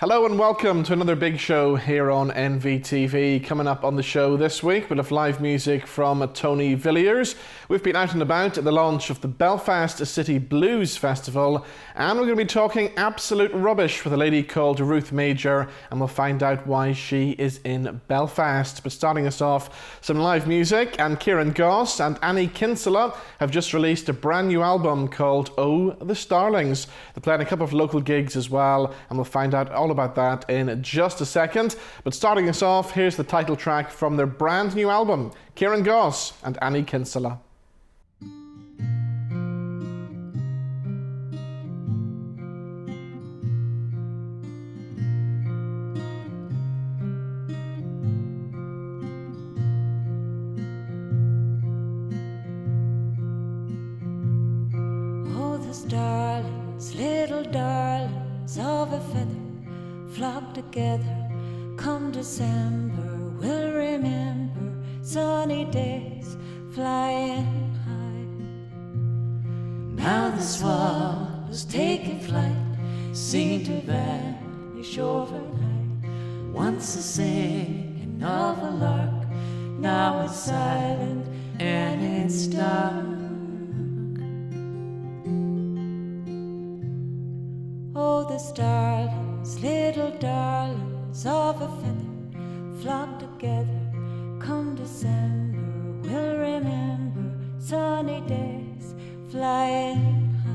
Hello and welcome to another big show here on NVTV. Coming up on the show this week, we'll have live music from Tony Villiers. We've been out and about at the launch of the Belfast City Blues Festival, and we're going to be talking absolute rubbish with a lady called Ruth Major, and we'll find out why she is in Belfast. But starting us off, some live music, and Kieran, Goss and Kinsella have just released a brand new album called Oh the Starlings. They're playing a couple of local gigs as well, and we'll find out all about that in just a second. But starting us off, here's the title track from their brand new album, Kieran, Goss and Kinsella. Oh, the starlings, little darlings of a feather, flock together, come December, we'll remember sunny days flying high. Now the swallows taking flight seem to vanish overnight. Once the singing of a lark, now it's silent and it's dark. Oh, the starlings, little darlings of a feather, flock together, come December, we'll remember sunny days flying high.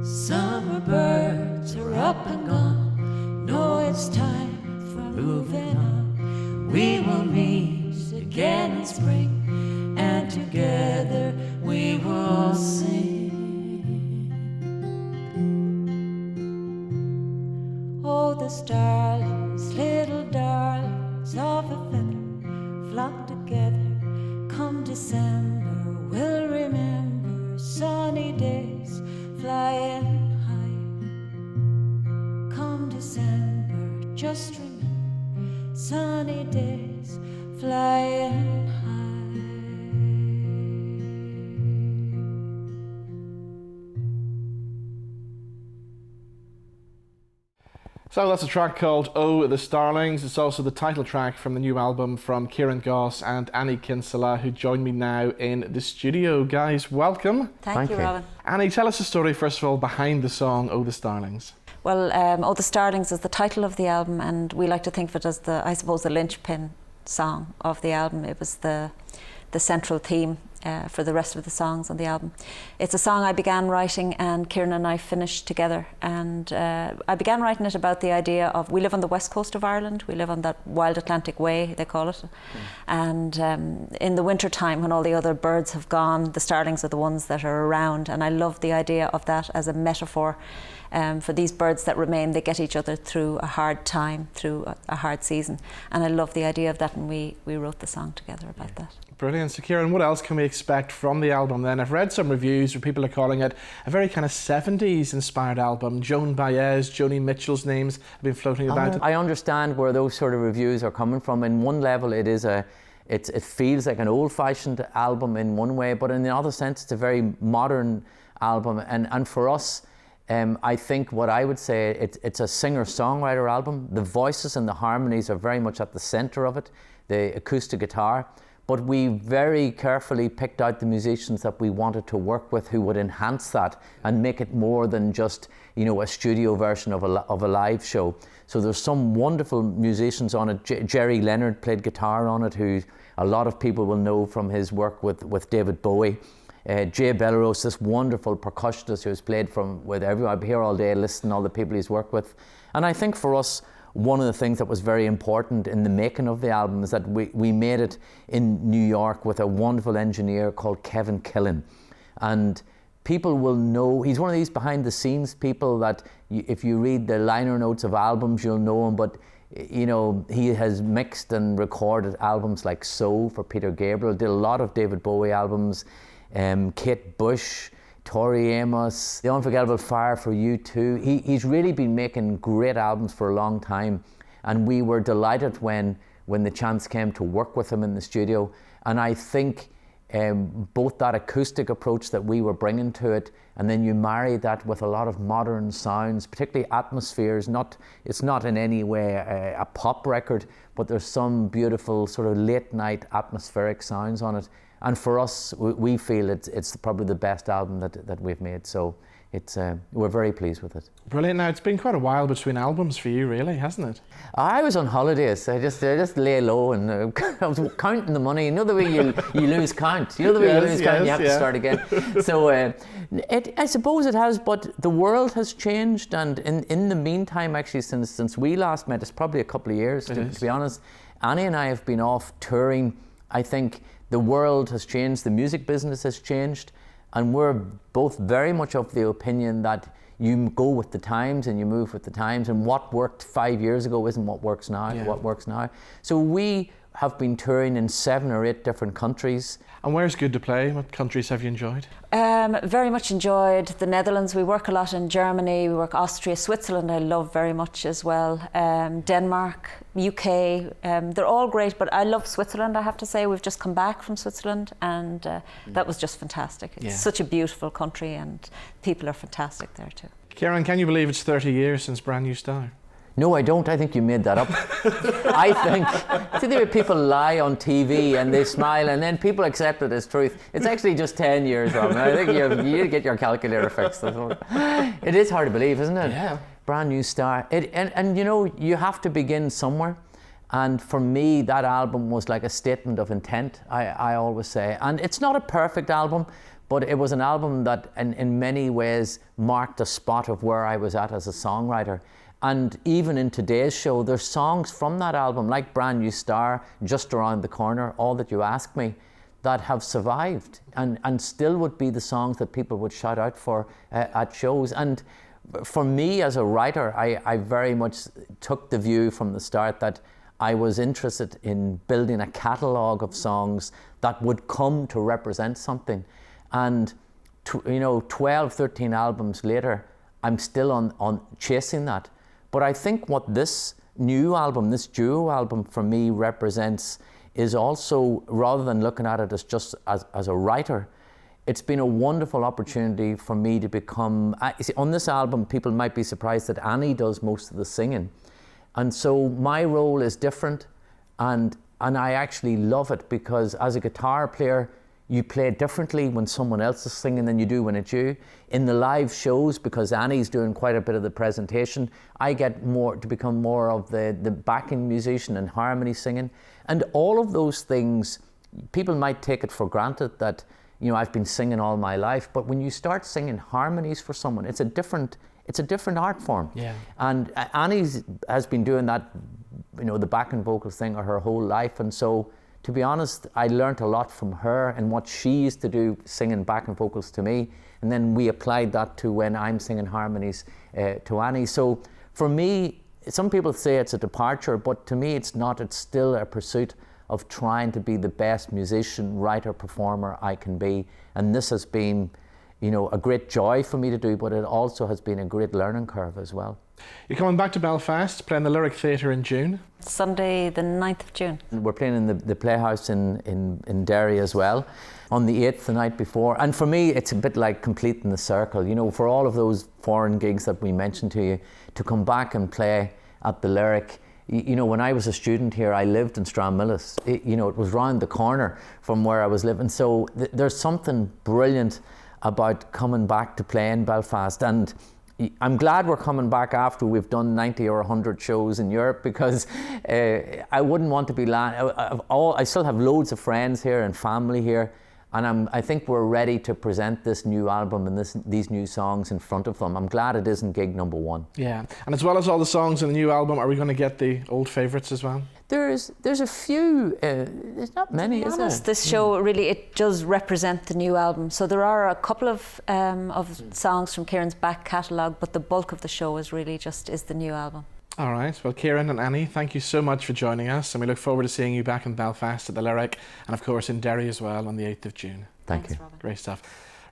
Summer birds are up and gone, no, it's time for moving on. We will meet again in spring, and together we will sing. Oh, the starlings, little darlings of a feather, flock together, come December, we'll remember sunny days flying high. Come December, just remember sunny days flying high. So that's a track called Oh the Starlings. It's also the title track from the new album from Kieran, Goss and Kinsella, who join me now in the studio. Guys, welcome. Thank you, Robin. Annie, tell us the story, first of all, behind the song Oh the Starlings. Well, Oh the Starlings is the title of the album, and we like to think of it as the linchpin song of the album. It was the central theme for the rest of the songs on the album. It's a song I began writing and Kieran and I finished together, and I began writing it about the idea of, we live on the west coast of Ireland, we live on that wild Atlantic way, they call it, and in the winter time when all the other birds have gone, the starlings are the ones that are around, and I love the idea of that as a metaphor for these birds that remain. They get each other through a hard time, through a hard season, and I love the idea of that, and we wrote the song together about that. Brilliant. So Kieran, what else can we expect from the album then? I've read some reviews where people are calling it a very kind of 70s inspired album. Joan Baez, Joni Mitchell's names have been floating about it. I understand where those sort of reviews are coming from. In one level it feels like an old-fashioned album in one way, but in the other sense it's a very modern album, and for us, I think what I would say, it's a singer-songwriter album. The voices and the harmonies are very much at the centre of it, the acoustic guitar. But we very carefully picked out the musicians that we wanted to work with who would enhance that and make it more than just, you know, a studio version of a live show. So there's some wonderful musicians on it. Jerry Leonard played guitar on it, who a lot of people will know from his work with David Bowie. Jay Belrose, this wonderful percussionist who's played with everyone. I've been here all day listening to all the people he's worked with. And I think for us, one of the things that was very important in the making of the album is that we made it in New York with a wonderful engineer called Kevin Killen. And people will know, he's one of these behind the scenes people that if you read the liner notes of albums, you'll know him, but you know, he has mixed and recorded albums like So for Peter Gabriel, did a lot of David Bowie albums, Kate Bush, Tori Amos, The Unforgettable Fire for You Too. He's really been making great albums for a long time, and we were delighted when the chance came to work with him in the studio. And I think both that acoustic approach that we were bringing to it, and then you marry that with a lot of modern sounds, particularly atmospheres. It's not in any way a pop record, but there's some beautiful sort of late night atmospheric sounds on it. And for us, we feel it's probably the best album that we've made. So we're very pleased with it. Brilliant. Now, it's been quite a while between albums for you, really, hasn't it? I was on holidays. I just lay low, and I was counting the money. You know the way you lose count. You know the way you lose count, you have to start again. So I suppose it has, but the world has changed, and in the meantime, actually, since we last met, it's probably a couple of years, to be honest. Annie and I have been off touring. I think the world has changed, the music business has changed, and we're both very much of the opinion that you go with the times and you move with the times, and what worked 5 years ago isn't what works now. So we have been touring in 7 or 8 different countries. And where's good to play? What countries have you enjoyed? Very much enjoyed the Netherlands. We work a lot in Germany, we work Austria, Switzerland I love very much as well. Denmark, UK, they're all great, but I love Switzerland, I have to say. We've just come back from Switzerland, and that was just fantastic. It's such a beautiful country, and people are fantastic there too. Kieran, can you believe it's 30 years since Brand New Star? No, I don't. I think you made that up. I think, see the way people lie on TV and they smile and then people accept it as truth. It's actually just 10 years wrong. I think you need to get your calculator fixed. It is hard to believe, isn't it? Yeah. Brand New Star. And you know, you have to begin somewhere. And for me, that album was like a statement of intent, I always say. And it's not a perfect album, but it was an album that in many ways marked a spot of where I was at as a songwriter. And even in today's show, there's songs from that album, like Brand New Star, Just Around the Corner, All That You Ask Me, that have survived and still would be the songs that people would shout out for at shows. And for me as a writer, I very much took the view from the start that I was interested in building a catalogue of songs that would come to represent something. And 12, 13 albums later, I'm still on chasing that. But I think what this new album, this duo album for me represents is also, rather than looking at it as just as a writer, it's been a wonderful opportunity for me to become, you see, on this album people might be surprised that Annie does most of the singing. And so my role is different, and I actually love it, because as a guitar player, you play differently when someone else is singing than you do when it's you. In the live shows, because Annie's doing quite a bit of the presentation, I get to become more of the backing musician and harmony singing. And all of those things, people might take it for granted that, I've been singing all my life, but when you start singing harmonies for someone, it's a different art form. Yeah. And Annie has been doing that, the backing vocals thing her whole life, and so, to be honest, I learnt a lot from her and what she used to do singing backing vocals to me, and then we applied that to when I'm singing harmonies to Annie. So for me, some people say it's a departure, but to me it's not. It's still a pursuit of trying to be the best musician, writer, performer I can be, and this has been a great joy for me to do, but it also has been a great learning curve as well. You're coming back to Belfast, playing the Lyric Theatre in June. Sunday the 9th of June. We're playing in the Playhouse in Derry as well, on the 8th, the night before. And for me, it's a bit like completing the circle. For all of those foreign gigs that we mentioned to you, to come back and play at the Lyric. When I was a student here, I lived in Stranmillis. It was round the corner from where I was living. So there's something brilliant about coming back to play in Belfast. And I'm glad we're coming back after we've done 90 or 100 shows in Europe, because I wouldn't want to be I still have loads of friends here and family here, and I think we're ready to present this new album and these new songs in front of them. I'm glad it isn't gig number 1. Yeah, and as well as all the songs in the new album, are we going to get the old favourites as well? There's a few, there's not many, is there? This show really, it does represent the new album. So there are a couple of songs from Kieran's back catalogue, but the bulk of the show is really is the new album. All right, well, Kieran and Annie, thank you so much for joining us, and we look forward to seeing you back in Belfast at the Lyric, and of course in Derry as well on the 8th of June. Thank you. Robin. Great stuff.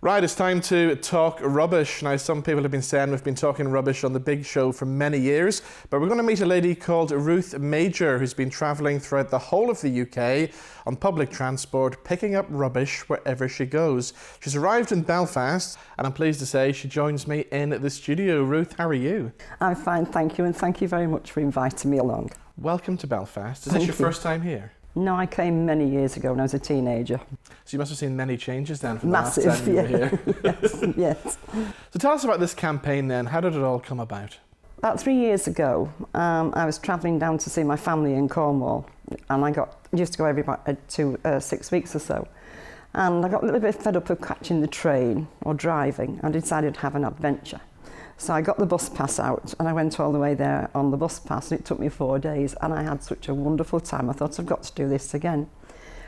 Right, it's time to talk rubbish. Now, some people have been saying we've been talking rubbish on the big show for many years, but we're going to meet a lady called Ruth Major, who's been travelling throughout the whole of the UK on public transport, picking up rubbish wherever she goes. She's arrived in Belfast, and I'm pleased to say she joins me in the studio. Ruth, how are you? I'm fine, thank you, and thank you very much for inviting me along. Welcome to Belfast. Is this your first time here? No, I came many years ago when I was a teenager. So you must have seen many changes then from Massive, the last time you were here. Yes. So tell us about this campaign then. How did it all come about? About 3 years ago, I was travelling down to see my family in Cornwall, and I used to go every 6 weeks or so. And I got a little bit fed up of catching the train or driving, and decided to have an adventure. So I got the bus pass out and I went all the way there on the bus pass, and it took me 4 days, and I had such a wonderful time. I thought, I've got to do this again.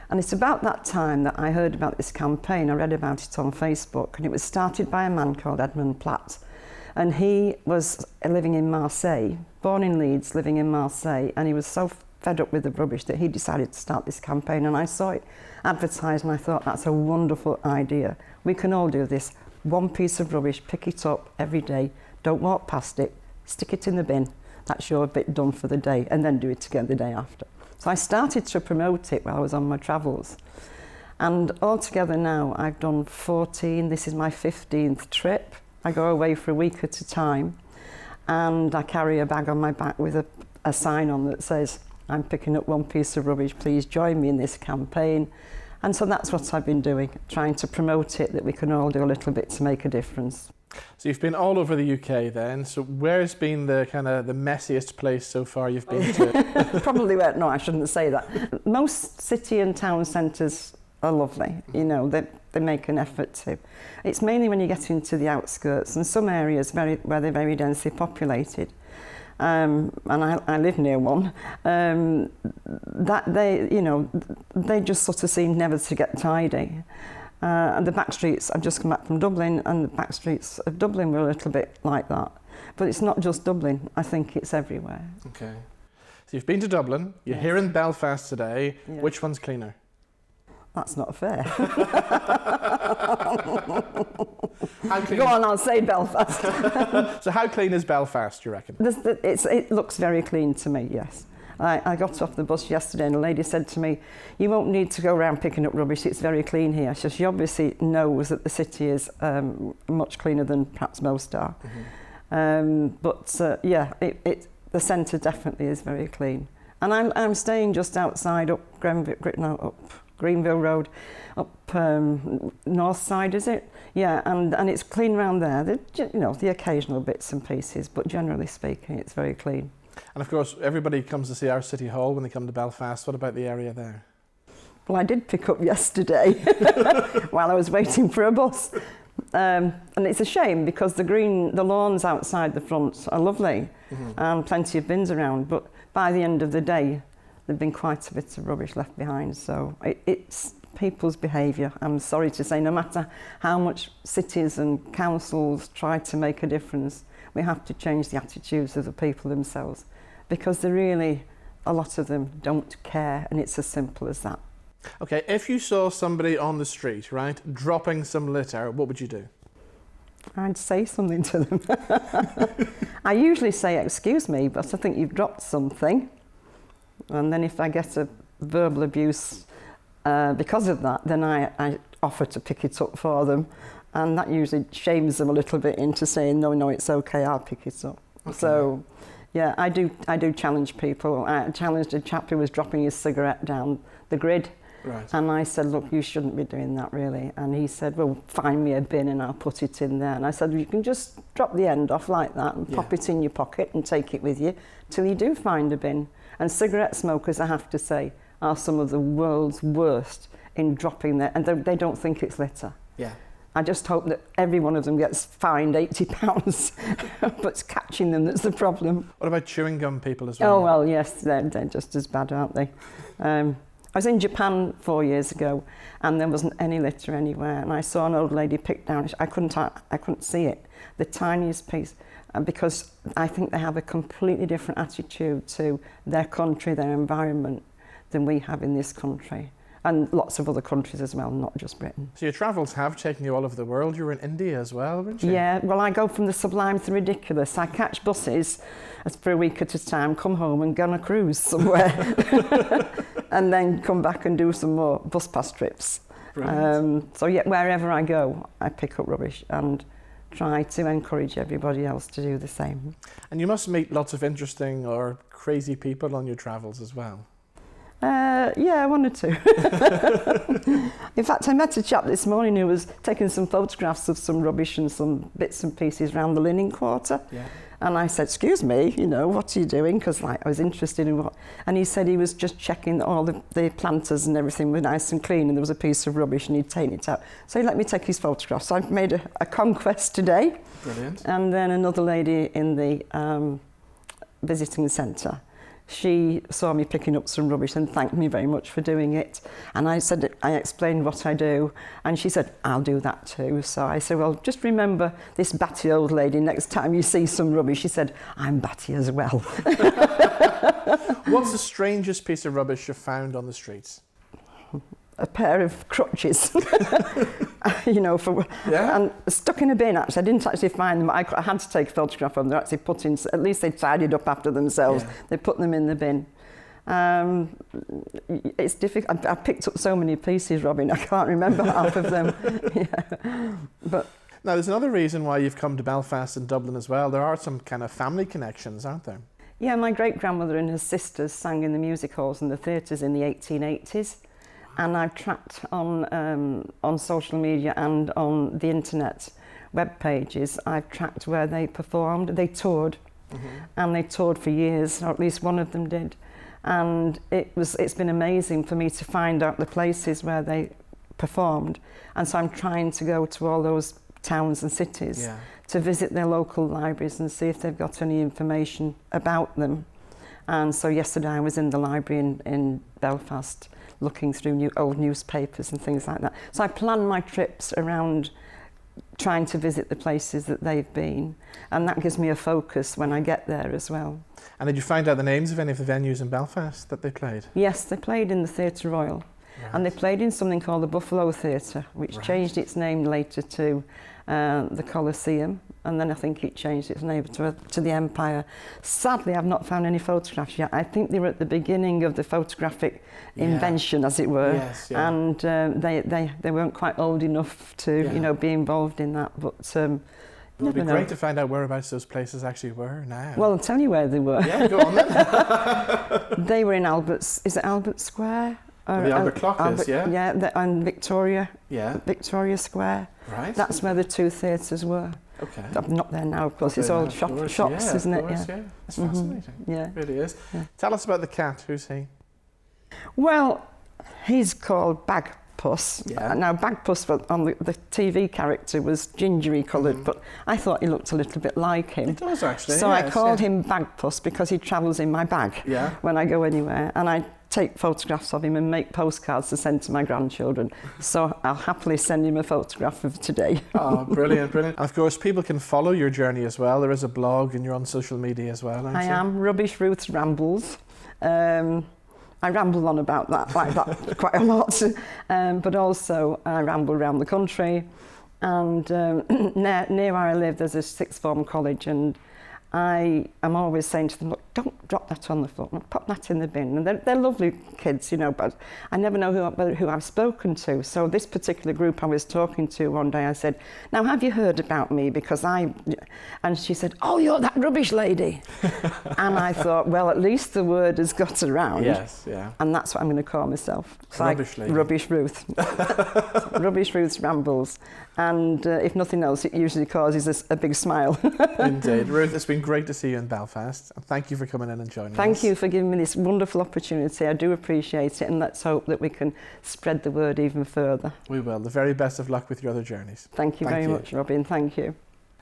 And it's about that time that I heard about this campaign. I read about it on Facebook, and it was started by a man called Edmund Platt. And he was living in Marseille, born in Leeds, living in Marseille, and he was so fed up with the rubbish that he decided to start this campaign. And I saw it advertised and I thought, that's a wonderful idea. We can all do this. One piece of rubbish, pick it up every day, don't walk past it, stick it in the bin. That's your bit done for the day, and then do it again the day after. So I started to promote it while I was on my travels. And altogether now I've done 14, this is my 15th trip. I go away for a week at a time, and I carry a bag on my back with a sign on that says, I'm picking up one piece of rubbish, please join me in this campaign. And so that's what I've been doing, trying to promote it, that we can all do a little bit to make a difference. So you've been all over the UK then. So where's been the messiest place so far you've been to? Probably where, no, I shouldn't say that. Most city and town centres are lovely, you know, they make an effort to. It's mainly when you get into the outskirts, and some areas where they're very densely populated. And I live near one, that they just sort of seem never to get tidy. And the back streets, I've just come back from Dublin, and the back streets of Dublin were a little bit like that. But it's not just Dublin, I think it's everywhere. Okay. So you've been to Dublin, you're Yes. here in Belfast today. Yeah. Which one's cleaner? That's not fair. How clean Go on, I'll say Belfast. So how clean is Belfast, do you reckon? It looks very clean to me, yes. I got off the bus yesterday and a lady said to me, you won't need to go around picking up rubbish, it's very clean here. So she obviously knows that the city is much cleaner than perhaps most are. Mm-hmm. Yeah, the centre definitely is very clean. And I'm staying just outside up Greenville Road, up north side, is it? Yeah, and it's clean around there. The occasional bits and pieces, but generally speaking, it's very clean. And of course, everybody comes to see our City Hall when they come to Belfast. What about the area there? Well, I did pick up yesterday while I was waiting for a bus. And it's a shame because the lawns outside the front are lovely, mm-hmm. and plenty of bins around, but by the end of the day, there've been quite a bit of rubbish left behind. So it's people's behaviour. I'm sorry to say, no matter how much cities and councils try to make a difference, we have to change the attitudes of the people themselves, because a lot of them don't care, and it's as simple as that. Okay, if you saw somebody on the street, right, dropping some litter, what would you do? I'd say something to them. I usually say, excuse me, but I think you've dropped something. And then if I get a verbal abuse because of that, then I offer to pick it up for them. And that usually shames them a little bit into saying, no, it's okay, I'll pick it up. Okay. So, yeah, I do challenge people. I challenged a chap who was dropping his cigarette down the grid. Right. And I said, look, you shouldn't be doing that, really. And he said, well, find me a bin and I'll put it in there. And I said, well, you can just drop the end off like that and pop it in your pocket and take it with you till you do find a bin. And cigarette smokers, I have to say, are some of the world's worst in dropping their... And they don't think it's litter. Yeah. I just hope that every one of them gets fined £80, but it's catching them that's the problem. What about chewing gum people as well? Oh, well, yes, they're just as bad, aren't they? I was in Japan 4 years ago, and there wasn't any litter anywhere, and I saw an old lady pick down, I couldn't see it, the tiniest piece, because I think they have a completely different attitude to their country, their environment, than we have in this country. And lots of other countries as well, not just Britain. So your travels have taken you all over the world. You were in India as well, weren't you? Yeah, well, I go from the sublime to the ridiculous. I catch buses for a week at a time, come home and go on a cruise somewhere, and then come back and do some more bus pass trips. So yeah, wherever I go, I pick up rubbish and try to encourage everybody else to do the same. And you must meet lots of interesting or crazy people on your travels as well. Yeah, I wanted to. In fact, I met a chap this morning who was taking some photographs of some rubbish and some bits and pieces around the linen quarter. Yeah. And I said, excuse me, you know, what are you doing? Because like, I was interested in what... And he said he was just checking that all the planters and everything were nice and clean, and there was a piece of rubbish and he'd taken it out. So he let me take his photographs. So I've made a conquest today. Brilliant. And then another lady in the visiting centre, she saw me picking up some rubbish and thanked me very much for doing it. And I said, I explained what I do, and she said, I'll do that too. So I said, well, just remember this batty old lady next time you see some rubbish. She said, I'm batty as well. What's the strangest piece of rubbish you've found on the streets? A pair of crutches, you know, Yeah. and stuck in a bin. Actually, I didn't actually find them. I had to take a photograph of them. They're actually put in. At least they tidied up after themselves. Yeah. They put them in the bin. It's difficult. I picked up so many pieces, Robin. I can't remember half of them. Yeah. But now, there's another reason why you've come to Belfast and Dublin as well. There are some kind of family connections, aren't there? yeah, my great grandmother and her sisters sang in the music halls and the theatres in the 1880s. And I've tracked on social media and on the internet web pages, I've tracked where they performed. They toured, and they toured for years, or at least one of them did. And it's been amazing for me to find out the places where they performed. And so I'm trying to go to all those towns and cities to visit their local libraries and see if they've got any information about them. And so yesterday I was in the library in Belfast, looking through old newspapers and things like that. So I plan my trips around trying to visit the places that they've been, and that gives me a focus when I get there as well. And did you find out the names of any of the venues in Belfast that they played? Yes, they played in the Theatre Royal, and they played in something called the Buffalo Theatre, which changed its name later to the Coliseum, and then I think it changed its name to the Empire. Sadly, I've not found any photographs yet. I think they were at the beginning of the photographic invention, as it were, and they weren't quite old enough to you know, be involved in that. But it would be great to find out whereabouts those places actually were now. Well, I'll tell you where they were. Yeah, go on then. They were in Albert Square? The Albert Clock is, yeah. Yeah, and Victoria Square. Right. That's where the two theatres were. Okay. I'm not there now, of course. It's all shops, isn't it? Yeah. It's fascinating. Yeah. It really is. Yeah. Tell us about the cat. Who's he? Well, he's called Bagpuss. Yeah. Now, Bagpuss on the TV character was gingery coloured, but I thought he looked a little bit like him. He does, actually. So I called him Bagpuss because he travels in my bag when I go anywhere. And I take photographs of him and make postcards to send to my grandchildren. So I'll happily send him a photograph of today. Oh, brilliant, brilliant. And of course, people can follow your journey as well. There is a blog and you're on social media as well, aren't you? I am. Rubbish Ruth's Rambles. I ramble on about that, like that, quite a lot. But also I ramble around the country. And near where I live, there's a sixth form college, and I am always saying to them, look, don't drop that on the floor, pop that in the bin. And they're lovely kids, you know, but I never know who I've spoken to. So this particular group I was talking to one day, I said, now have you heard about me? Because and she said, oh, you're that rubbish lady. And I thought, well, at least the word has got around. Yes, yeah. And that's what I'm going to call myself. It's Rubbish lady. Rubbish Ruth. Rubbish Ruth's Rambles. And if nothing else, it usually causes a big smile. Indeed. Ruth, it's been great to see you in Belfast. And thank you for coming in and joining us. Thank you for giving me this wonderful opportunity. I do appreciate it. And let's hope that we can spread the word even further. We will. The very best of luck with your other journeys. Thank you very much, Robin. Thank you.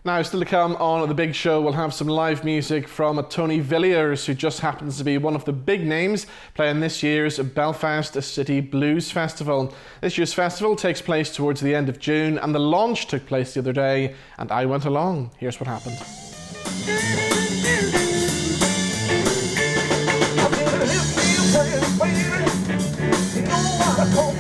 Now, still to come on The Big Show, we'll have some live music from Tony Villiers, who just happens to be one of the big names playing this year's Belfast City Blues Festival. This year's festival takes place towards the end of June, and the launch took place the other day, and I went along. Here's what happened. I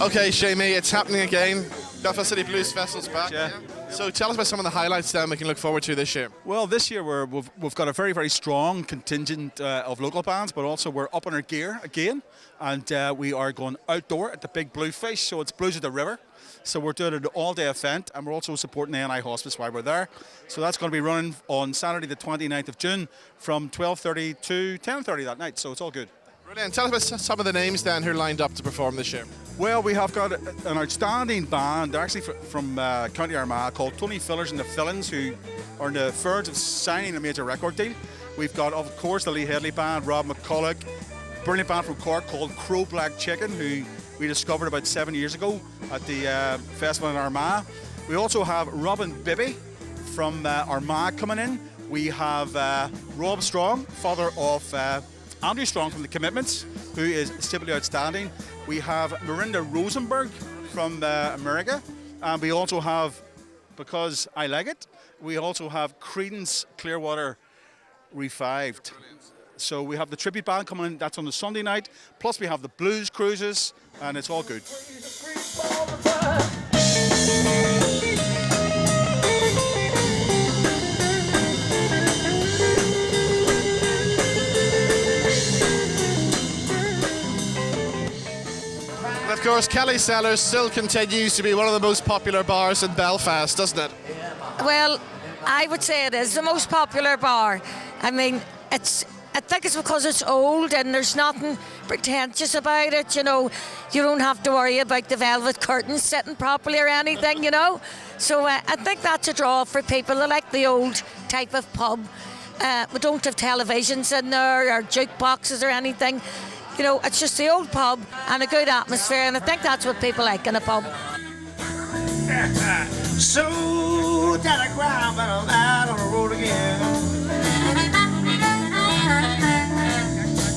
Okay, Seamus, it's happening again. Belfast City Blues Festival's back. Yeah. So tell us about some of the highlights then we can look forward to this year. Well, this year we've got a very, very strong contingent of local bands, but also we're up on our gear again, and we are going outdoor at the big Bluefish, so it's Blues at the River. So we're doing an all-day event, and we're also supporting the NI Hospice while we're there. So that's going to be running on Saturday the 29th of June from 12:30 to 10:30 that night, so it's all good. Brilliant. Tell us about some of the names then who are lined up to perform this year. Well, we have got an outstanding band, actually from County Armagh, called Tony Fillers and the Fillins, who are on the verge of signing a major record deal. We've got, of course, the Lee Headley band, Rob McCulloch, brilliant band from Cork called Crow Black Chicken, who we discovered about 7 years ago at the festival in Armagh. We also have Robin Bibby from Armagh coming in. We have Rob Strong, father of Andrew Strong from The Commitments, who is simply outstanding. We have Miranda Rosenberg from America. And we also have, because I like it, we also have Creedence Clearwater Revived. So we have the tribute band coming in, that's on the Sunday night. Plus we have the Blues Cruises, and it's all good. Of course, Kelly Cellars still continues to be one of the most popular bars in Belfast, doesn't it? Well, I would say it is the most popular bar. I mean, I think it's because it's old and there's nothing pretentious about it, you know. You don't have to worry about the velvet curtains sitting properly or anything, you know. So I think that's a draw for people that like the old type of pub. We don't have televisions in there or jukeboxes or anything. You know, it's just the old pub and a good atmosphere, and I think that's what people like in a pub. So that I cry, but I'm out on the road again.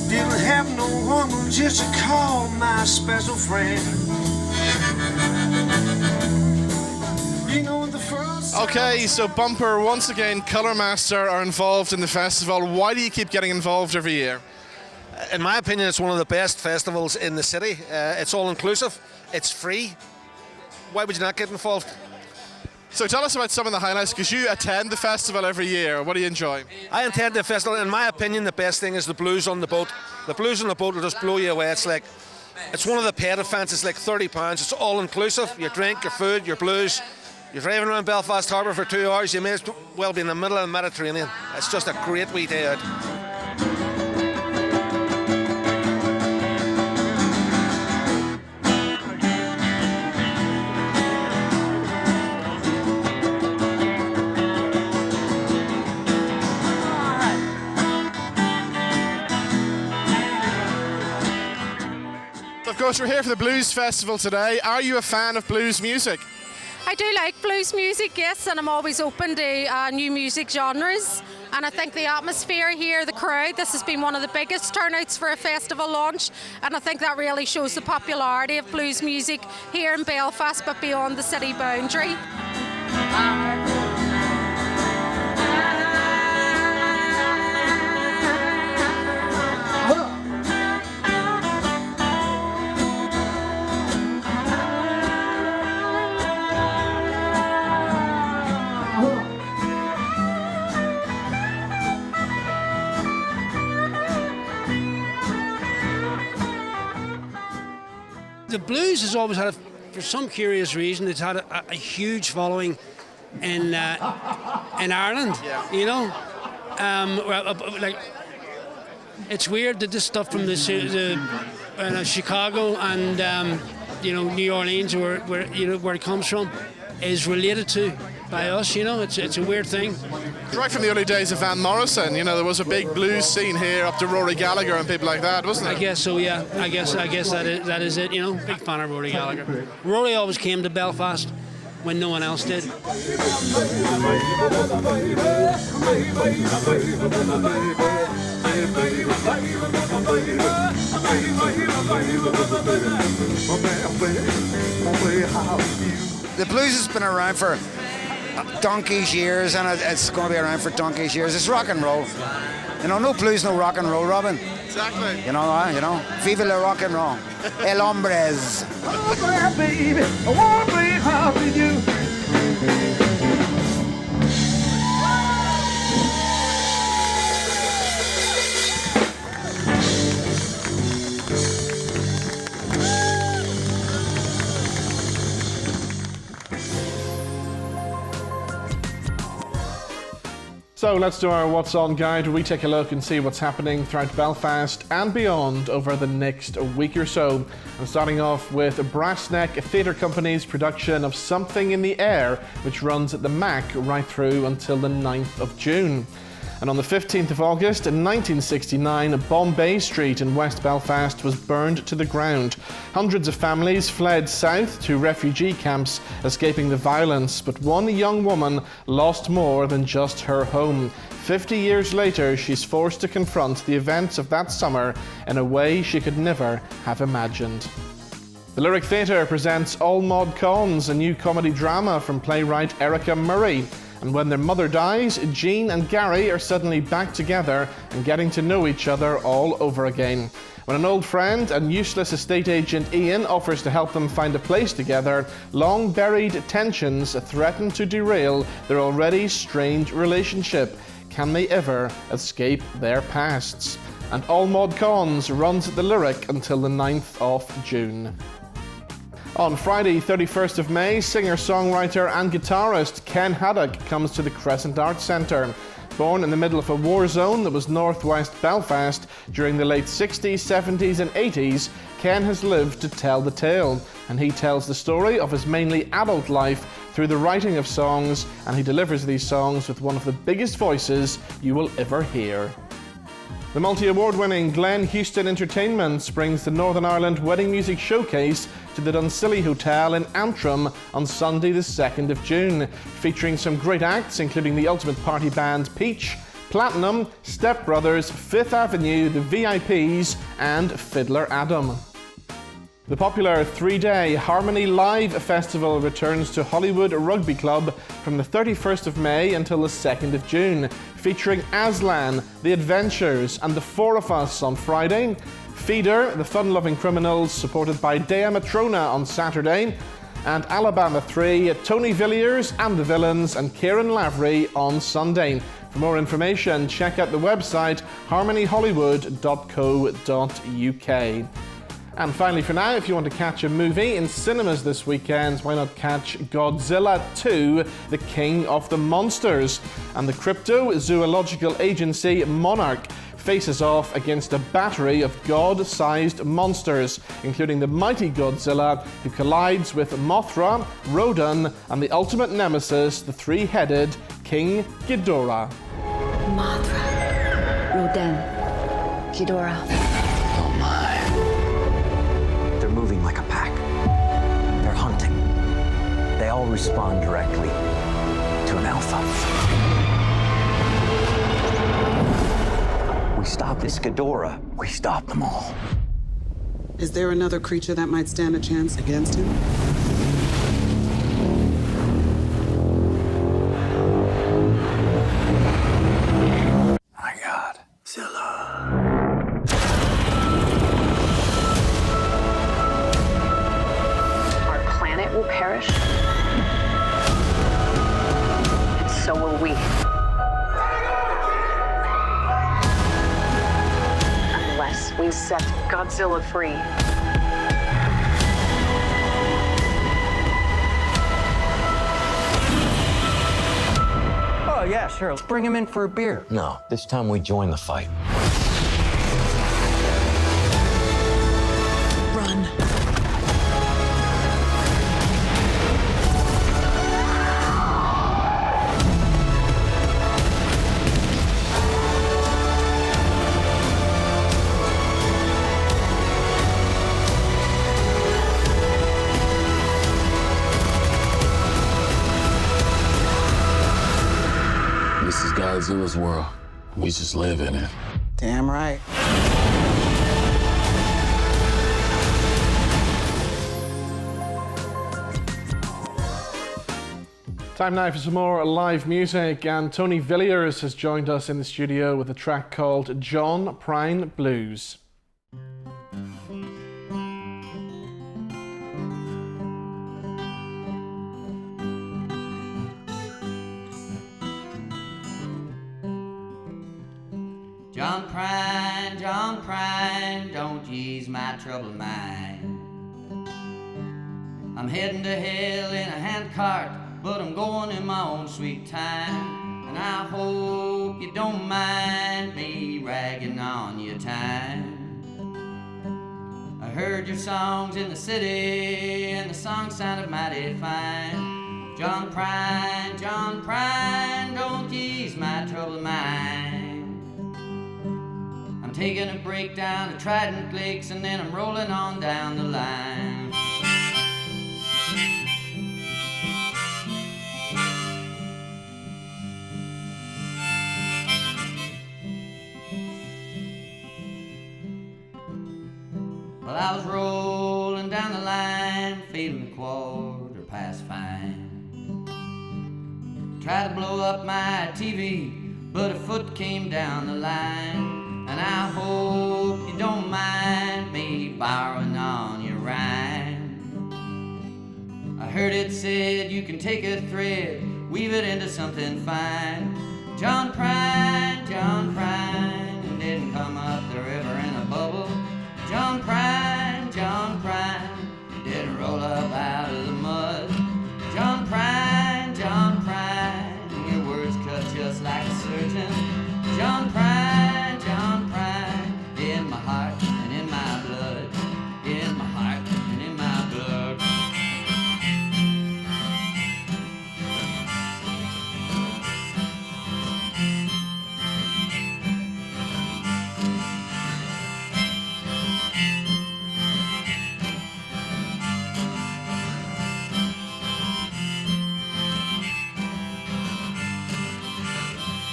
Didn't have no woman just to call my special friend. You know, the first. Okay, so Bumper, once again, Colourmaster are involved in the festival. Why do you keep getting involved every year? In my opinion, it's one of the best festivals in the city. It's all inclusive, it's free. Why would you not get involved? So tell us about some of the highlights, because you attend the festival every year. What do you enjoy? I attend the festival. In my opinion, the best thing is the blues on the boat. The blues on the boat will just blow you away. It's one of the paid events. It's like £30. It's all inclusive. Your drink, your food, your blues. You're driving around Belfast Harbour for 2 hours. You may as well be in the middle of the Mediterranean. It's just a great wee day out. Of course, we're here for the Blues Festival today. Are you a fan of blues music? I do like blues music, yes, and I'm always open to new music genres. And I think the atmosphere here, the crowd, this has been one of the biggest turnouts for a festival launch, and I think that really shows the popularity of blues music here in Belfast, but beyond the city boundary. The blues has always had, for some curious reason, it's had a huge following in Ireland. Yeah. You know, like it's weird that this stuff from the Chicago and New Orleans, where it comes from, is related to by us. You know, it's a weird thing. Right from the early days of Van Morrison, you know, there was a big blues scene here up to Rory Gallagher and people like that, wasn't there? I guess so, yeah. I guess that is it, you know. Big fan of Rory Gallagher. Rory always came to Belfast when no one else did. The blues has been around for donkey's years, and it's going to be around for donkey's years. It's rock and roll. You know, no blues, no rock and roll, Robin. Exactly. You know, viva la rock and roll. El hombres. Oh, my baby, I wanna play hard with you. So let's do our What's On guide, where we take a look and see what's happening throughout Belfast and beyond over the next week or so. And starting off with Brassneck Theatre Company's production of Something in the Air, which runs at the MAC right through until the 9th of June. And on the 15th of August in 1969, Bombay Street in West Belfast was burned to the ground. Hundreds of families fled south to refugee camps, escaping the violence, but one young woman lost more than just her home. 50 years later, she's forced to confront the events of that summer in a way she could never have imagined. The Lyric Theatre presents All Mod Cons, a new comedy drama from playwright Erica Murray. And when their mother dies, Jean and Gary are suddenly back together and getting to know each other all over again. When an old friend and useless estate agent Ian offers to help them find a place together, long-buried tensions threaten to derail their already strained relationship. Can they ever escape their pasts? And All Mod Cons runs at the Lyric until the 9th of June. On Friday, 31st of May, singer-songwriter and guitarist Ken Haddock comes to the Crescent Arts Centre. Born in the middle of a war zone that was northwest Belfast during the late 60s, 70s and 80s, Ken has lived to tell the tale, and he tells the story of his mainly adult life through the writing of songs, and he delivers these songs with one of the biggest voices you will ever hear. The multi-award-winning Glen Houston Entertainments brings the Northern Ireland Wedding Music Showcase to the Dunsilley Hotel in Antrim on Sunday the 2nd of June, featuring some great acts including the ultimate party band Peach, Platinum, Step Brothers, Fifth Avenue, the VIPs and Fiddler Adam. The popular three-day Harmony Live Festival returns to Hollywood Rugby Club from the 31st of May until the 2nd of June, featuring Aslan, The Adventures and The Four of Us on Friday, Feeder, The Fun-Loving Criminals, supported by Dea Matrona on Saturday, and Alabama 3, Tony Villiers and the Villains and Kieran Lavery on Sunday. For more information, check out the website harmonyhollywood.co.uk. And finally for now, if you want to catch a movie in cinemas this weekend, why not catch Godzilla 2, the King of the Monsters? And the cryptozoological agency Monarch faces off against a battery of god-sized monsters, including the mighty Godzilla, who collides with Mothra, Rodan, and the ultimate nemesis, the three-headed King Ghidorah. Mothra, Rodan, Ghidorah. Moving like a pack. They're hunting. They all respond directly to an alpha. We stop this Ghidorah. We stop them all. Is there another creature that might stand a chance against him? My God. Zilla. Will perish, and so will we. Unless we set Godzilla free. Oh, yeah, sure. Let's bring him in for a beer. No, this time we join the fight. Run. This is Godzilla's world. We just live in it. Damn right. Time now for some more live music, and Tony Villiers has joined us in the studio with a track called John Prine Blues. John Prine, don't ease my troubled mind. I'm heading to hell in a handcart, but I'm going in my own sweet time. And I hope you don't mind me ragging on your time. I heard your songs in the city, and the songs sounded mighty fine. John Prine, don't ease my troubled mind. I'm taking a break down to Trident Lakes, and then I'm rolling on down the line. Well, I was rolling down the line, feeling a quarter past fine. Tried to blow up my TV, but a foot came down the line. And I hope you don't mind me borrowing on your rhyme. I heard it said you can take a thread, weave it into something fine. John Prine didn't come up the river in a bubble. John Prine didn't roll up out of the mud. John Prine, your words cut just like a surgeon. John Prine, in my heart and in my blood, in my heart and in my blood.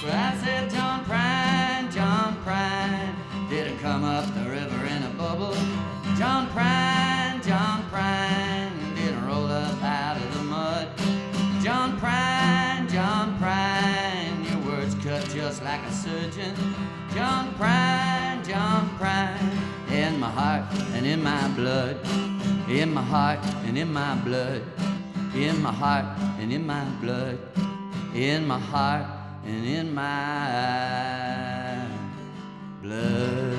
Well, I said John Prine didn't come up the river in a bubble. John Prine didn't roll up out of the mud. John Prine, your words cut just like a surgeon. John Prine, in my heart and in my blood, in my heart and in my blood, in my heart and in my blood, in my heart and in my blood.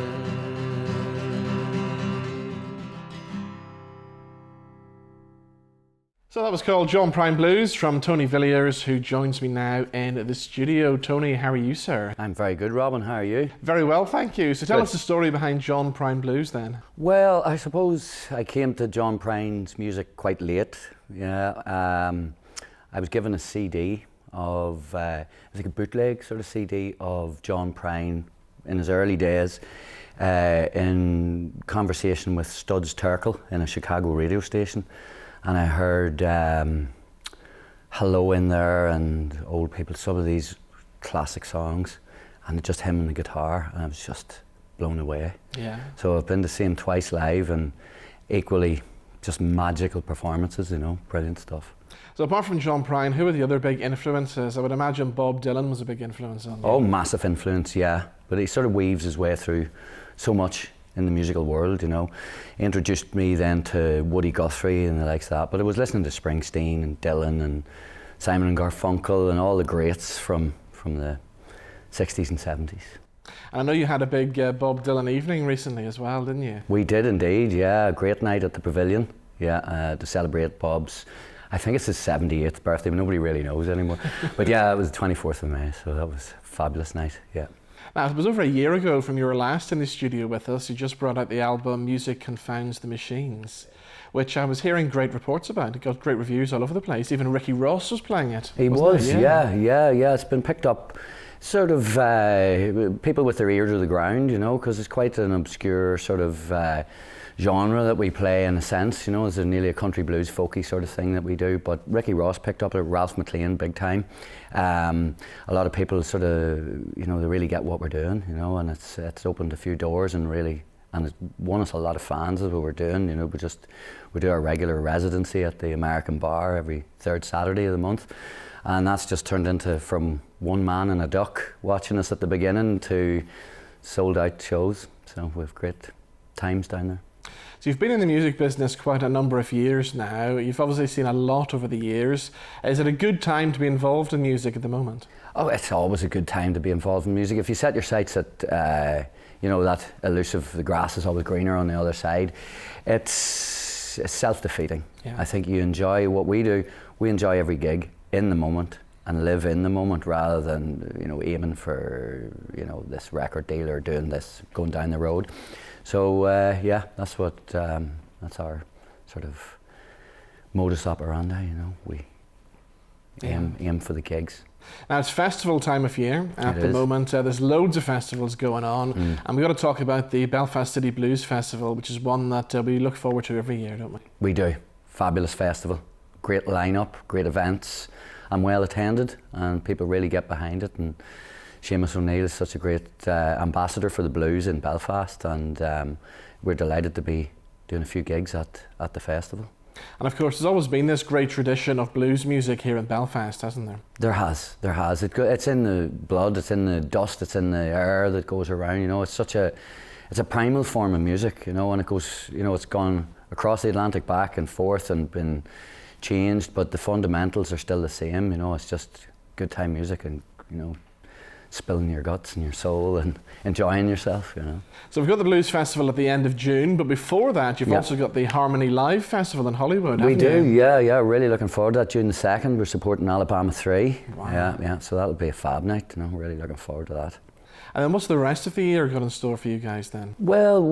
So that was called John Prine Blues from Tony Villiers, who joins me now in the studio. Tony, how are you, sir? I'm very good, Robin. How are you? Very well, thank you. So tell us the story behind John Prine Blues then. Well, I suppose I came to John Prine's music quite late. Yeah, I was given a CD of, I think a bootleg sort of CD of John Prine in his early days, in conversation with Studs Terkel in a Chicago radio station. And I heard Hello in there and Old People, some of these classic songs, and just him and the guitar, and I was just blown away. Yeah. So I've been to see him twice live, and equally just magical performances, you know, brilliant stuff. So apart from John Prine, who are the other big influences? I would imagine Bob Dylan was a big influence on you. Oh, massive influence, yeah. But he sort of weaves his way through so much in the musical world, you know. He introduced me then to Woody Guthrie and the likes of that, but I was listening to Springsteen and Dylan and Simon and Garfunkel and all the greats from the 60s and 70s. And I know you had a big Bob Dylan evening recently as well, didn't you? We did indeed, yeah. A great night at the Pavilion, yeah, to celebrate Bob's, I think it's his 78th birthday, but nobody really knows anymore. But yeah, it was the 24th of May, so that was a fabulous night, yeah. Now, it was over a year ago from your last in the studio with us. You just brought out the album Music Confounds the Machines, which I was hearing great reports about. It got great reviews all over the place. Even Ricky Ross was playing it. He was, yeah. It's been picked up sort of people with their ear to the ground, you know, because it's quite an obscure sort of genre that we play in a sense, you know, it's nearly a country blues folky sort of thing that we do. But Ricky Ross picked up it, Ralph McLean big time. A lot of people sort of, you know, they really get what we're doing, you know, and it's opened a few doors and really, and it's won us a lot of fans of what we're doing, you know. We do our regular residency at the American Bar every third Saturday of the month, And that's just turned into from one man and a duck watching us at the beginning to sold out shows. So we've great times down there. So you've been in the music business quite a number of years now. You've obviously seen a lot over the years. Is it a good time to be involved in music at the moment? Oh, it's always a good time to be involved in music. If you set your sights at, that elusive, the grass is always greener on the other side, it's self-defeating. Yeah. I think you enjoy what we do. We enjoy every gig in the moment and live in the moment rather than, aiming for, this record deal or doing this, going down the road. So, that's what, that's our sort of modus operandi, We aim for the gigs. Now it's festival time of year at the moment. There's loads of festivals going on, and we've got to talk about the Belfast City Blues Festival, which is one that we look forward to every year, don't we? We do. Fabulous festival. Great lineup, great events, and well attended, and people really get behind it. And Seamus O'Neill is such a great ambassador for the blues in Belfast, and we're delighted to be doing a few gigs at the festival. And of course, there's always been this great tradition of blues music here in Belfast, hasn't there? There has. It's in the blood, it's in the dust, it's in the air that goes around. It's a primal form of music, and it goes, it's gone across the Atlantic back and forth and been changed, but the fundamentals are still the same. It's just good time music and spilling your guts and your soul and enjoying yourself, So we've got the Blues Festival at the end of June, but before that you've also got the Harmony Live Festival in Hollywood, We do, you? yeah, really looking forward to that. June the 2nd, we're supporting Alabama 3. Wow. Yeah, so that'll be a fab night, really looking forward to that. And then what's the rest of the year got in store for you guys then? Well,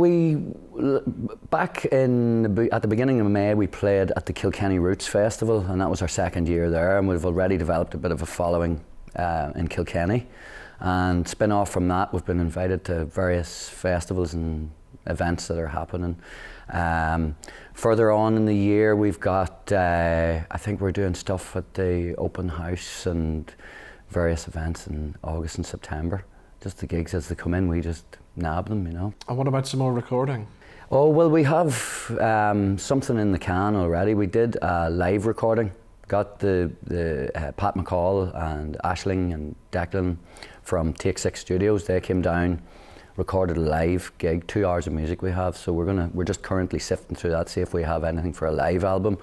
back at the beginning of May, we played at the Kilkenny Roots Festival, and that was our second year there, and we've already developed a bit of a following in Kilkenny. And spin off from that, we've been invited to various festivals and events that are happening. Further on in the year, we've got, I think we're doing stuff at the Open House and various events in August and September. Just the gigs as they come in, we just nab them, And what about some more recording? Oh, well, we have something in the can already. We did a live recording. Got the Pat McCall and Aisling and Declan from Take 6 Studios. They came down, recorded a live gig, 2 hours of music we have. So we're just currently sifting through that, see if we have anything for a live album.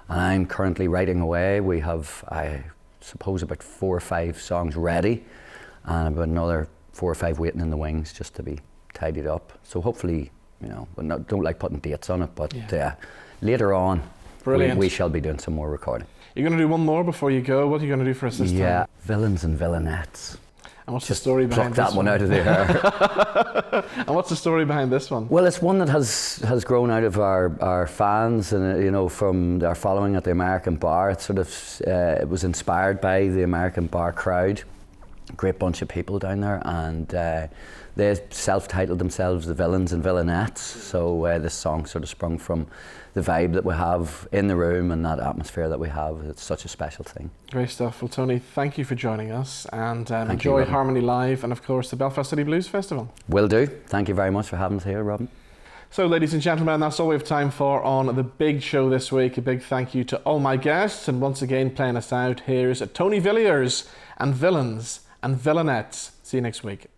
And I'm currently writing away. We have, I suppose, about 4 or 5 songs ready, and about another 4 or 5 waiting in the wings just to be tidied up. So hopefully, don't like putting dates on it, but later on, we shall be doing some more recording. You're going to do one more before you go. What are you going to do for us this time? Yeah, Villains and Villainettes. And what's the story behind this one? Pluck that one out of the air. And what's the story behind this one? Well, it's one that has grown out of our fans and from our following at the American Bar. It sort of it was inspired by the American Bar crowd. Great bunch of people down there, and they self-titled themselves the Villains and Villainettes. So this song sort of sprung from the vibe that we have in the room and that atmosphere that we have. It's such a special thing. Great stuff. Well, Tony, thank you for joining us, and enjoy Harmony Live and, of course, the Belfast City Blues Festival. Will do. Thank you very much for having us here, Robin. So, ladies and gentlemen, that's all we have time for on the big show this week. A big thank you to all my guests, and once again, playing us out, here's Tony Villiers and Villains and Villainettes. See you next week.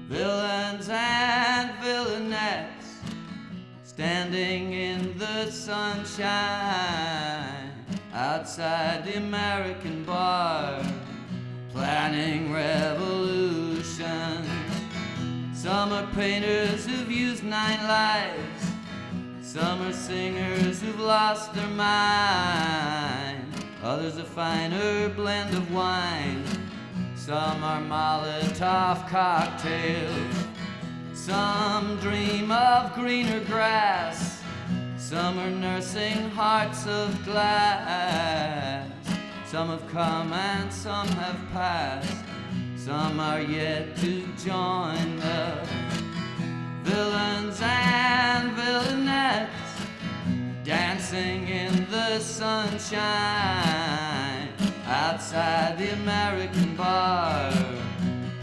Villains and villainettes standing in the sunshine outside the American bar, planning revolutions. Some are painters who've used 9 lives, some are singers who've lost their mind, others a finer blend of wine. Some are Molotov cocktails, some dream of greener grass, some are nursing hearts of glass, Some have come and some have passed. Some are yet to join the villains and villainettes, dancing in the sunshine outside the American bar,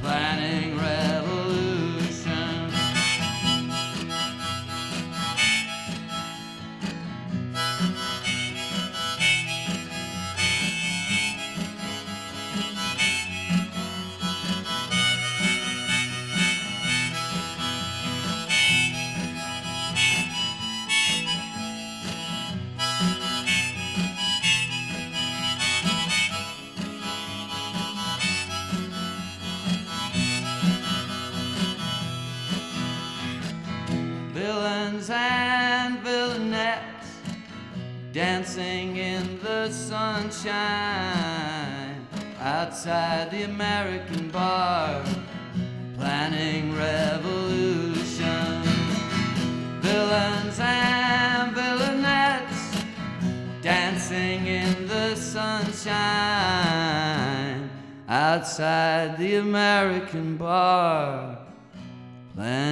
planning revolution. Villains and villainettes, dancing in the sunshine outside the American bar, planning revolution. Villains and villainettes, dancing in the sunshine outside the American bar, planning